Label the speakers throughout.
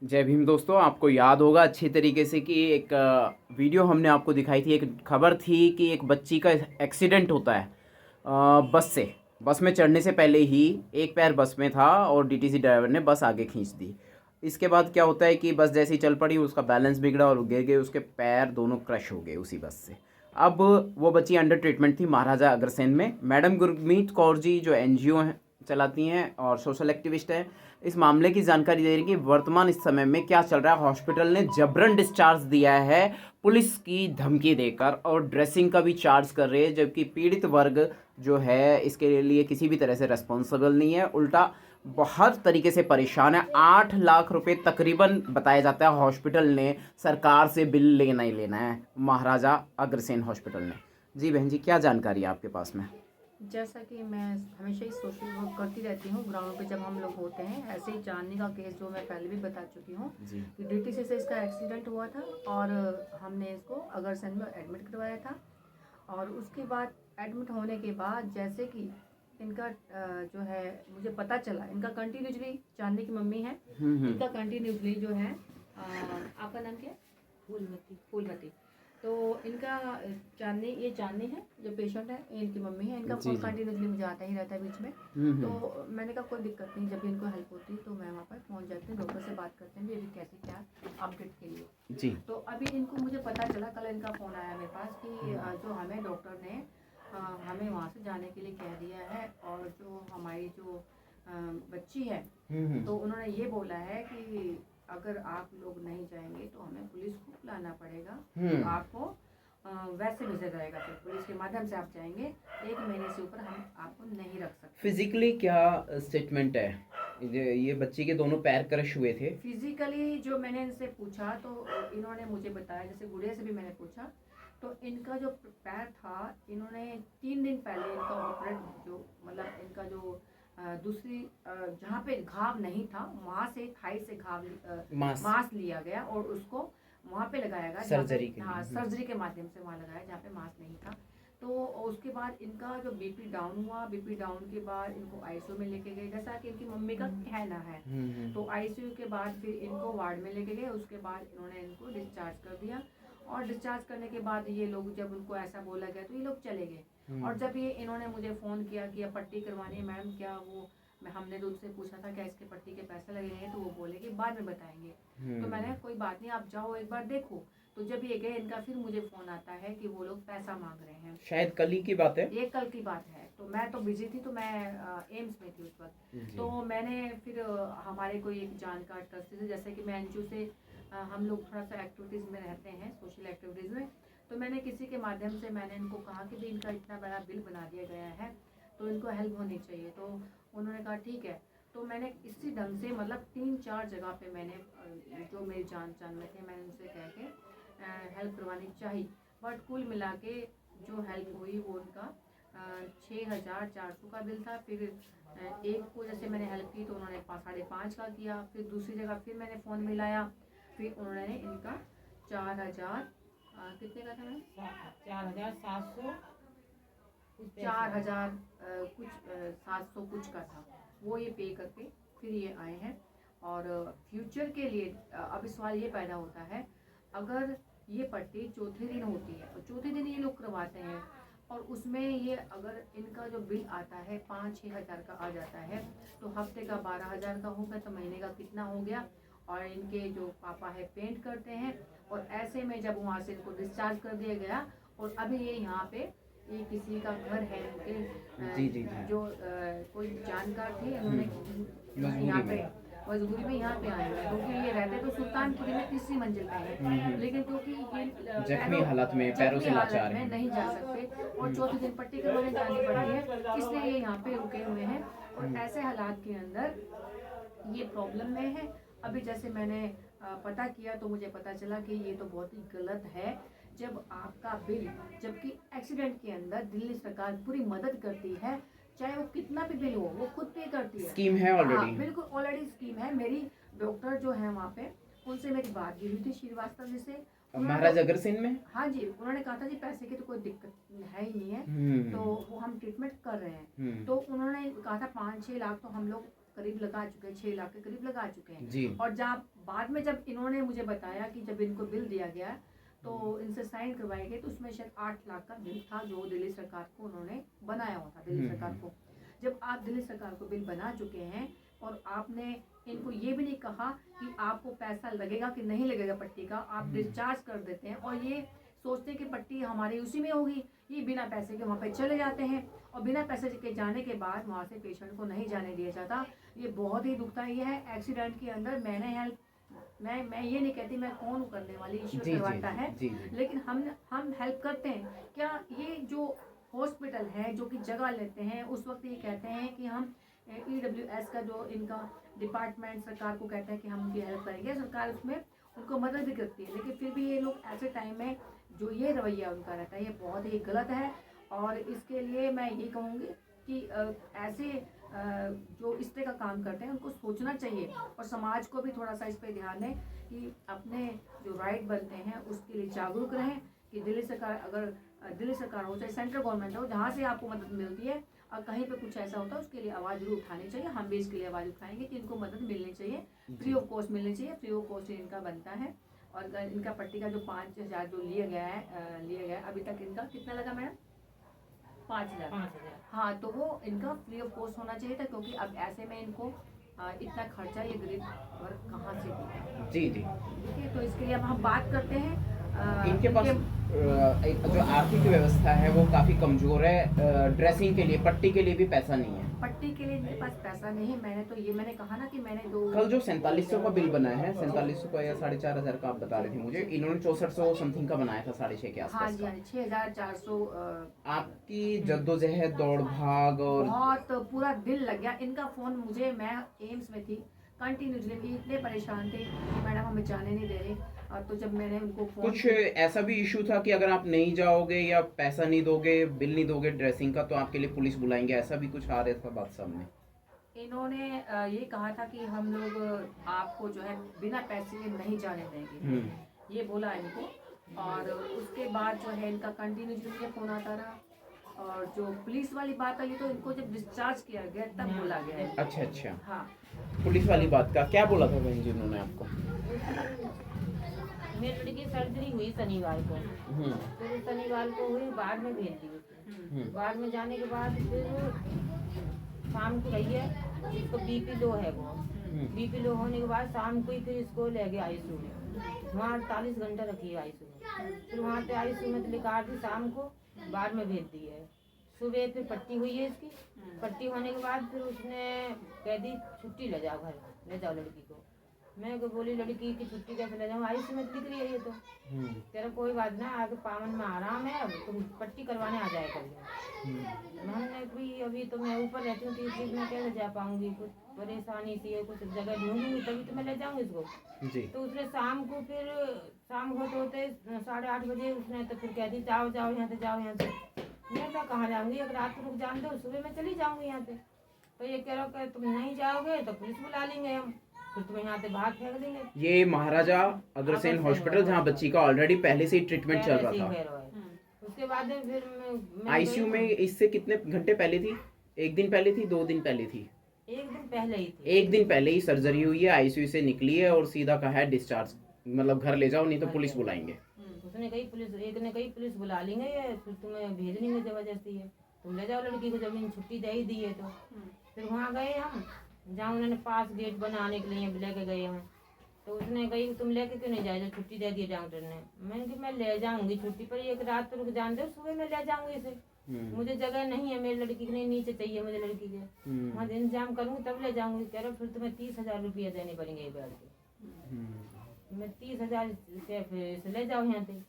Speaker 1: जय भीम दोस्तों। आपको याद होगा अच्छी तरीके से कि एक वीडियो हमने आपको दिखाई थी। एक खबर थी कि एक बच्ची का एक्सीडेंट होता है बस से। बस में चढ़ने से पहले ही एक पैर बस में था और डीटीसी ड्राइवर ने बस आगे खींच दी। इसके बाद क्या होता है कि बस जैसे ही चल पड़ी, उसका बैलेंस बिगड़ा और गिर गए। उसके पैर दोनों क्रश हो गए उसी बस से। अब वो बच्ची अंडर ट्रीटमेंट थी महाराजा अग्रसेन में। मैडम गुरमीत कौर जी जो एनजीओ हैं चलाती हैं और सोशल एक्टिविस्ट हैं, इस मामले की जानकारी दे रही कि वर्तमान इस समय में क्या चल रहा है। हॉस्पिटल ने जबरन डिस्चार्ज दिया है पुलिस की धमकी देकर और ड्रेसिंग का भी चार्ज कर रहे हैं, जबकि पीड़ित वर्ग जो है इसके लिए किसी भी तरह से रेस्पॉन्सिबल नहीं है, उल्टा बहुत तरीके से परेशान है। 8 लाख रुपए तकरीबन बताया जाता है हॉस्पिटल ने सरकार से बिल लेना ही लेना है, महाराजा अग्रसेन हॉस्पिटल ने। जी बहन जी, क्या जानकारी है आपके पास में?
Speaker 2: जैसा कि मैं हमेशा ही सोशल वर्क करती रहती हूँ ग्राउंड पे जब हम लोग होते हैं, ऐसे ही चांदनी का केस जो मैं पहले भी बता चुकी हूँ कि डीटीसी से इसका एक्सीडेंट हुआ था और हमने इसको अगरसेन में एडमिट करवाया था। और उसके बाद एडमिट होने के बाद जैसे कि इनका जो है मुझे पता चला, इनका कंटिन्यूसली, चांदनी की मम्मी है, इनका कंटिन्यूसली जो है आपका नाम क्या है? फूलमती। तो इनका ये चांदनी है जो पेशेंट है, इनकी मम्मी है। इनका फोन कंटिन्यूसली मुझे आता ही रहता है बीच में। तो मैंने कहा कोई दिक्कत नहीं, जब भी इनको हेल्प होती तो मैं वहाँ पर पहुँच जाती हूँ, डॉक्टर से बात करते हैं अभी कैसे क्या अपडेट के लिए जी। तो अभी इनको मुझे पता चला, कल इनका फ़ोन आया मेरे पास कि जो हमें डॉक्टर ने हमें वहाँ से जाने के लिए कह दिया है, और जो हमारी जो बच्ची है तो उन्होंने ये बोला है कि अगर आप लोग नहीं जाएंगे तो हमें पुलिस को बुलाना पड़ेगा, तो आपको वैसे भेजा जाएगा, फिर पुलिस के माध्यम से आप जाएंगे, 1 महीने से ऊपर हम आपको नहीं रख सकते।
Speaker 1: फिजिकली क्या स्टेटमेंट है? ये बच्ची के दोनों पैर क्रश हुए थे।
Speaker 2: फिजिकली जो मैंने इनसे पूछा तो इन्होंने मुझे बताया, जैसे गुड़िया से भी मैंने पूछा, तो इनका जो पैर था, इन्होंने 3 दिन पहले इनका ऑपरेट, जो मतलब इनका जो दूसरी जहाँ पे घाव नहीं था वहाँ से थाई से घाव मांस लिया गया और उसको वहाँ पे लगाया गया, सर्जरी के, हाँ सर्जरी के माध्यम से वहाँ लगाया जहाँ पे मांस नहीं था। तो उसके बाद इनका जो बीपी डाउन हुआ, बीपी डाउन के बाद इनको आईसीयू में लेके गए, जैसा कि इनकी मम्मी का कहना है। तो आईसीयू के बाद फिर इनको वार्ड में लेके गए, उसके बाद इन्होंने इनको डिस्चार्ज कर दिया। और डिस्चार्ज करने के बाद ये लोग, जब उनको ऐसा बोला गया तो ये लोग चले गए। और जब ये इन्होंने मुझे फ़ोन किया कि अब पट्टी करवानी है मैडम, क्या वो, हमने तो उनसे पूछा था क्या इसके पट्टी के पैसे लगेंगे, तो वो बोले कि बाद में बताएंगे। तो मैंने कोई बात नहीं, आप जाओ एक बार देखो। तो जब ये गए, इनका फिर मुझे फ़ोन आता है कि वो लोग पैसा मांग रहे हैं।
Speaker 1: शायद कल ही की बात है,
Speaker 2: ये कल की बात है। तो मैं तो बिजी थी, तो मैं एम्स में थी उस वक्त। तो मैंने फिर हमारे कोई एक जानकार ट्रस्टी से, जैसे कि मैं एनजीओ से, हम लोग थोड़ा सा एक्टिविटीज़ में रहते हैं, सोशल एक्टिविटीज़ में। तो मैंने किसी के माध्यम से मैंने इनको कहा कि भाई इनका इतना बड़ा बिल बना दिया गया है तो इनको हेल्प होनी चाहिए। तो उन्होंने कहा ठीक है। तो मैंने इसी ढंग से, मतलब 3-4 जगह पे मैंने जो मेरी जान में थे, मैंने उनसे कह के हेल्प करवानी चाहिए। बट कुल मिला के जो हेल्प हुई वो उनका 6,400 का बिल था। फिर एक को जैसे मैंने हेल्प की तो उन्होंने 5,500 का किया। फिर दूसरी जगह फिर मैंने फ़ोन मिलाया, फिर उन्होंने इनका 4,000 कितने का था मैम? 4,700 4,000 कुछ 700 कुछ का था, वो ये पे करके फिर ये आए हैं। और फ्यूचर के लिए अब सवाल ये पैदा होता है, अगर ये पट्टी चौथे दिन होती है और चौथे दिन ये लोग करवाते हैं और उसमें ये अगर इनका जो बिल आता है 5-6 हज़ार का आ जाता है, तो हफ्ते का 12,000 का होगा, तो महीने का कितना हो गया। और इनके जो पापा है पेंट करते हैं, और ऐसे में जब वहाँ से इनको डिस्चार्ज कर दिया गया और अभी ये यहाँ पे, ये किसी का घर है उनके, जी जो कोई जानकार थे, उन्होंने यहाँ पे मजबूरी में यहाँ पे आए हैं, क्योंकि ये रहते तो सुल्तानपुरी में तीसरी मंजिल पे है, लेकिन क्योंकि ये
Speaker 1: जख्मी हालत में, पैरों से लाचार
Speaker 2: में
Speaker 1: हैं,
Speaker 2: नहीं जा सकते और चौथे दिन पट्टी करवाने जानी पड़ती है, इसलिए ये यहाँ पे रुके हुए हैं। और ऐसे हालात के अंदर ये प्रॉब्लम में है। अभी जैसे मैंने पता किया तो मुझे पता चला कि ये तो बहुत ही गलत है, जब आपका बिल, जबकि एक्सीडेंट के अंदर दिल्ली सरकार पूरी मदद करती है, चाहे वो कितना भी बिल हो वो खुद पे करती है,
Speaker 1: स्कीम है ऑलरेडी।
Speaker 2: बिल्कुल ऑलरेडी स्कीम है। मेरी डॉक्टर जो है वहाँ पे, उनसे मेरी बात भी हुई थी, श्रीवास्तव जी से,
Speaker 1: महाराज अग्रसेन में।
Speaker 2: हाँ जी, उन्होंने कहा था जी पैसे की तो कोई दिक्कत है ही नहीं है, तो वो हम ट्रीटमेंट कर रहे हैं। तो उन्होंने कहा था 5-6 लाख तो हम लोग करीब लगा चुके हैं, 6 लाख के करीब लगा चुके हैं
Speaker 1: जी।
Speaker 2: और जब बाद में जब इन्होंने मुझे बताया कि जब इनको बिल दिया गया तो इनसे साइन करवाए गए तो उसमें शायद 8 लाख का बिल था जो दिल्ली सरकार को उन्होंने बनाया हुआ था। दिल्ली सरकार को जब आप दिल्ली सरकार को बिल बना चुके हैं और आपने इनको ये भी नहीं कहा कि आपको पैसा लगेगा कि नहीं लगेगा पट्टी का, आप डिस्चार्ज कर देते हैं और ये सोचते हैं कि पट्टी हमारी उसी में होगी, ये बिना पैसे के वहाँ पे चले जाते हैं और बिना पैसे के जाने के बाद वहाँ से पेशेंट को नहीं जाने दिया जाता। ये बहुत ही दुखदाई है। एक्सीडेंट के अंदर मैंने हेल्प मैं ये नहीं कहती मैं कौन हूँ करने वाली, ईश्वर करवाता है, लेकिन हम हेल्प करते हैं। क्या ये जो हॉस्पिटल है जो कि जगह लेते हैं उस वक्त ये कहते हैं कि हम EWS का जो इनका डिपार्टमेंट सरकार को कहते हैं कि हम उनकी हेल्प करेंगे, सरकार उसमें उनको मदद भी करती है, लेकिन फिर भी ये लोग ऐसे टाइम में जो ये रवैया उनका रहता है ये बहुत ही गलत है। और इसके लिए मैं ये कहूँगी कि ऐसे जो इस तरह का काम करते हैं उनको सोचना चाहिए और समाज को भी थोड़ा सा इस पर ध्यान दें कि अपने जो राइट बनते हैं उसके लिए जागरूक रहें कि दिल्ली सरकार अगर दिल्ली सरकार हो चाहे सेंट्रल गवर्नमेंट हो, जहाँ से आपको मदद मिलती है और कहीं पे कुछ ऐसा होता है उसके लिए आवाज़ जरूर उठानी चाहिए। हम भी इसके लिए आवाज़ उठाएंगे कि इनको मदद मिलनी चाहिए, फ्री ऑफ कॉस्ट मिलनी चाहिए, फ्री ऑफ कॉस्ट इनका बनता है। और इनका पट्टी का जो 5,000 जो लिया गया है अभी तक इनका कितना लगा मैडम? 5,000। हाँ, तो वो इनका फ्री ऑफ कॉस्ट होना चाहिए था क्योंकि अब ऐसे में इनको इतना खर्चा ये गरीब वर्ग कहाँ से देगा।
Speaker 1: जी जी
Speaker 2: ठीक है, तो इसके लिए अब हम बात करते हैं
Speaker 1: इनके पास जो आर्थिक व्यवस्था है वो काफ़ी कमज़ोर है। ड्रेसिंग के लिए, पट्टी के लिए भी पैसा नहीं है।
Speaker 2: पट्टी के लिए मेरे पास पैसा नहीं है। मैंने कहा ना कि मैंने
Speaker 1: कल जो 4700 का बिल बनाया है, 4700 का या 4,500 का आप बता रहे थे मुझे, इन्होंने 6400 समथिंग का बनाया था, 6,500 के आसपास।
Speaker 2: हाँ जी, 6,400।
Speaker 1: आपकी जद्दोजहद, दौड़ भाग और
Speaker 2: बहुत पूरा दिल लग गया। इनका फ़ोन मुझे, मैं एम्स में थी, कंटिन्यूसली इतने परेशान थे कि मैडम हमें जाने नहीं दे रहे। तो जब मैंने उनको फ़ोन
Speaker 1: कुछ ऐसा भी इशू था कि अगर आप नहीं जाओगे या पैसा नहीं दोगे, बिल नहीं दोगे ड्रेसिंग का, तो आपके लिए पुलिस बुलाएंगे, ऐसा भी कुछ आ रहा था बात सामने?
Speaker 2: इन्होंने ये कहा था कि हम लोग आपको जो है बिना पैसे के नहीं जाने देंगे, ये बोला इनको। और उसके बाद जो है इनका कंटिन्यूसली फ़ोन आता रहा और जो पुलिस वाली बात आई तो इनको जब डिस्चार्ज किया गया तब बोला गया है।
Speaker 1: अच्छा अच्छा,
Speaker 2: हाँ,
Speaker 1: पुलिस वाली बात का क्या बोला था बहन जी उन्होंने आपको?
Speaker 3: मेरी लड़की सर्जरी हुई शनिवार को, फिर शनिवार को हुई, बाद में भेज दी उसने। बाद में जाने के बाद फिर शाम को गई है, इसको BP लो है वो, BP लो होने के बाद शाम को ही फिर इसको ले गए ICU में। वहाँ 48 घंटा रखी है ICU में, फिर वहाँ पे ICU में लेकर दी, शाम को बाद में भेज दी है। सुबह फिर पट्टी हुई है इसकी, पट्टी होने के बाद फिर उसने कह दी छुट्टी ले जाओ, घर ले जाओ लड़की को। मैं को बोली लड़की की छुट्टी कैसे ले जाऊँ, ICU में लिख रही है ये तो। तेरा कोई बात ना, आगे पावन में आराम है, अब तुम पट्टी करवाने आ जाए करिए। हमने भी अभी तो मैं ऊपर रहती हूँ, 30 दिन में कैसे जा पाऊँगी, कुछ परेशानी सी है, कुछ जगह ढूंढूंगी तभी तो मैं ले जाऊँगी इसको। तो उसने शाम को फिर शाम होते 8:30 बजे उसने तो फिर कह दी जाओ जाओ यहाँ से, जाओ यहाँ से। मैं क्या कहाँ जाऊँगी, अगर रात को रुक जान दो, सुबह मैं चली जाऊँगी यहाँ से। तो ये कह रहा कि तुम नहीं जाओगे तो पुलिस बुला लेंगे हम, फिर तुम्हें यहाँ से बाहर फेंक देंगे।
Speaker 1: ये महाराजा अग्रसेन हॉस्पिटल जहाँ बच्ची का ऑलरेडी पहले से ही ट्रीटमेंट चल रहा था।
Speaker 2: उसके बाद फिर
Speaker 1: ICU में इससे कितने घंटे पहले थी? 1 दिन पहले थी, 2 दिन पहले थी?
Speaker 2: 1 दिन पहले ही थी।
Speaker 1: 1 दिन पहले ही सर्जरी हुई है, ICU से निकली है और सीधा कहा है डिस्चार्ज, मतलब घर ले जाओ नहीं तो पुलिस बुलाएंगे।
Speaker 2: उसने कही पुलिस, एक ने कही पुलिस बुला लेंगे, फिर तुम्हें भेज देंगे जबरदस्ती है, तुम ले जाओ लड़की को, जब इन छुट्टी दे ही दी है तो। फिर वहाँ गए हम, जहाँ उन्होंने पास गेट बनाने के लिए लेके गए हैं, तो उसने कही तुम लेके क्यों नहीं जाए, जो छुट्टी दे दी डॉक्टर ने। मैंने कहा मैं ले जाऊंगी छुट्टी पर, एक रात तो रुक जान दो, सुबह मैं ले जाऊंगी इसे, मुझे जगह नहीं है, मेरी लड़की के नहीं, नीचे चाहिए मुझे लड़की के, वहाँ इंतजाम करूँगी तब ले जाऊंगी। कह रहा फिर तुम्हें 30,000 रुपया देने पड़ेंगे बेड के। मैं 30,000 के फिर ले जाओ यहाँ से।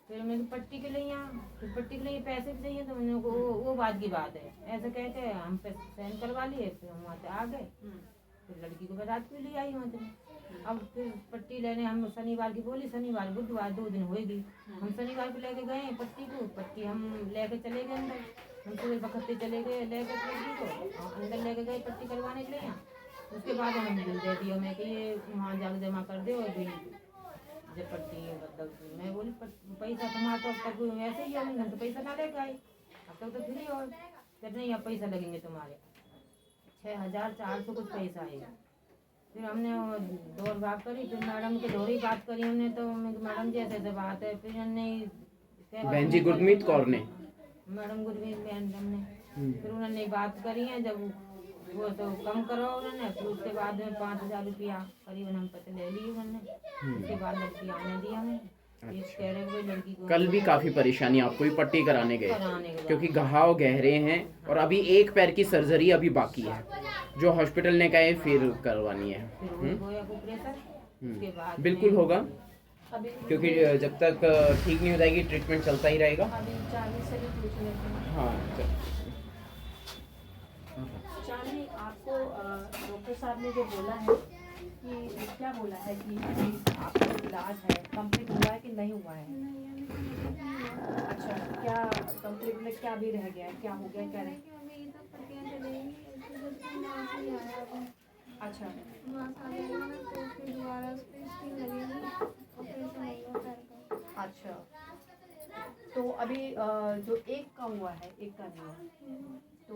Speaker 2: फिर मैंने पट्टी के लिए यहाँ, फिर पट्टी के लिए पैसे भी चाहिए, तो मैंने वो बात की बात है, ऐसे कह के हम पे साइन करवा लिए। फिर हम वहाँ से आ गए, फिर लड़की को बारात भी ले आई वहाँ से। अब फिर पट्टी लेने हम शनिवार की बोली, शनिवार बुधवार 2 दिन होएगी, हम शनिवार को लेके गए पट्टी को, पट्टी हम लेके चले गए अंदर, हम सुबह बखते चले गए लेके लड़की को अंदर लेके गए पट्टी करवाने के लिए। उसके बाद हमें बिल दे दिया, मैं कि ये वहाँ जाकर जमा कर दे, और भी जब पट्टी मतलब मैं बोली पैसा तुम्हारा तो अब तक वैसे ही है, तो पैसा ना लेके आए, अब तक तो फ्री हो, फिर नहीं अब पैसा लगेंगे तुम्हारे।
Speaker 3: 6,400 कुछ पैसा है। फिर हमने वो दौड़ भाग करी, फिर मैडम के दौड़ी बात करी हमने, तो मैडम जी ऐसे बात है। फिर हमने
Speaker 1: बहन जी गुरमीत कौर ने
Speaker 3: मैडम गुरमीत मैडम ने फिर उन्होंने बात करी है, जब वो तो कम करो उन्होंने, फिर उसके बाद में 5,000 रुपया करीबन हम पता ले लिए उन्होंने। उसके बाद लड़की आने दी हमें। एक कह रहे हुए लड़की को
Speaker 1: कल भी काफ़ी परेशानी, आपको भी पट्टी कराने गए
Speaker 3: कराने के बाद
Speaker 1: क्योंकि घाव गहरे हैं और अभी एक पैर की सर्जरी अभी बाकी है जो हॉस्पिटल ने कहा है फिर करवानी है।
Speaker 3: फिर वो हुआ ऑपरेशन। उसके बाद
Speaker 1: बिल्कुल
Speaker 3: में
Speaker 1: होगा
Speaker 2: अभी
Speaker 1: क्योंकि जब तक ठीक नहीं हो जाएगी ट्रीटमेंट चलता ही रहेगा।
Speaker 2: अभी चांदनी से भी पूछ लेते हैं।
Speaker 1: हाँ
Speaker 2: चांदनी, आपको डॉक्टर साहब ने जो बोला है कि क्या बोला है कि अभी आपका इलाज है कंप्लीट हुआ है कि नहीं हुआ है? अच्छा, क्या कंप्लीट में क्या भी रह गया है, क्या हो गया, क्या रह अच्छा अच्छा, तो अभी जो एक का हुआ है एक का नहीं हुआ, तो